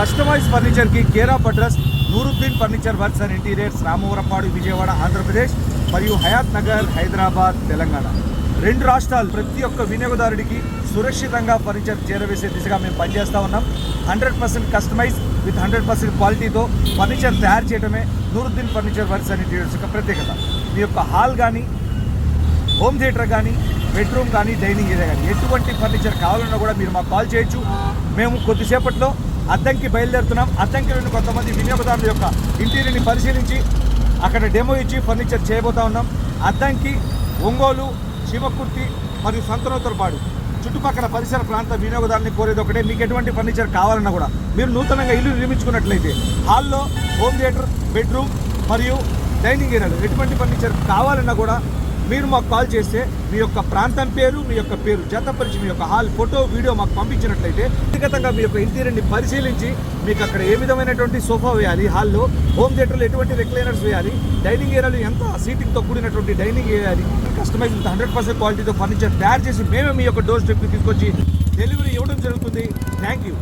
Customise ఫర్నిచర్కి care of address Nooruddin furniture works and interiors, Ramavarappadu, Vijayawada, Andhra Pradesh మరియు హయాత్ నగర్, హైదరాబాద్, తెలంగాణ. 2 రాష్ట్రాలు ప్రతి ఒక్క వినియోగదారుడికి సురక్షితంగా ఫర్నిచర్ చేరవేసే దిశగా మేము పనిచేస్తూ ఉన్నాం. 100% కస్టమైజ్ విత్ 100% క్వాలిటీతో ఫర్నిచర్ తయారు చేయడమే Nooruddin furniture works and interiors యొక్క ప్రత్యేకత. మీ యొక్క హాల్ కానీ, హోమ్ థియేటర్ కానీ, బెడ్రూమ్ కానీ, డైనింగ్ ఏరియా కానీ ఎటువంటి ఫర్నిచర్ కావాలన్నా కూడా మీరు మాకు కాల్ చేయొచ్చు. మేము కొద్దిసేపట్లో అద్దంకి బయలుదేరుతున్నాం. అద్దంకి నుండి కొంతమంది వినియోగదారుల యొక్క ఇంటీరియర్ని పరిశీలించి అక్కడ డెమో ఇచ్చి ఫర్నిచర్ చేయబోతా ఉన్నాం. అద్దంకి, ఒంగోలు, చీమకుర్తి మరియు సంతనోత్తరపాడు చుట్టుపక్కల పరిసర ప్రాంత వినియోగదారుని కోరేది ఒకటే, మీకు ఎటువంటి ఫర్నిచర్ కావాలన్నా కూడా మీరు నూతనంగా ఇల్లు నిర్మించుకున్నట్లయితే హాల్లో, హోమ్ థియేటర్, బెడ్రూమ్ మరియు డైనింగ్ ఏరియాలో ఎటువంటి ఫర్నిచర్ కావాలన్నా కూడా మీరు మాకు కాల్ చేస్తే మీ యొక్క ప్రాంతం పేరు, మీ యొక్క పేరు జతపరిచి మీ యొక్క హాల్ ఫోటో, వీడియో మాకు పంపించినట్లయితే వ్యక్తిగతంగా మీ యొక్క ఇంటీరియర్ని పరిశీలించి మీకు అక్కడ ఏ విధమైనటువంటి సోఫా వేయాలి, హాల్లో, హోమ్ థియేటర్లో ఎటువంటి రిక్లైనర్స్ వేయాలి, డైనింగ్ ఏరియాలో ఎంత సీటింగ్తో కూడినటువంటి డైనింగ్ వేయాలి, కస్టమైజ్ 100% క్వాలిటీతో ఫర్నిచర్ తయారు చేసి మేమే మీ యొక్క డోర్ స్టెప్కి తీసుకొచ్చి డెలివరీ ఇవ్వడం జరుగుతుంది. Thank you.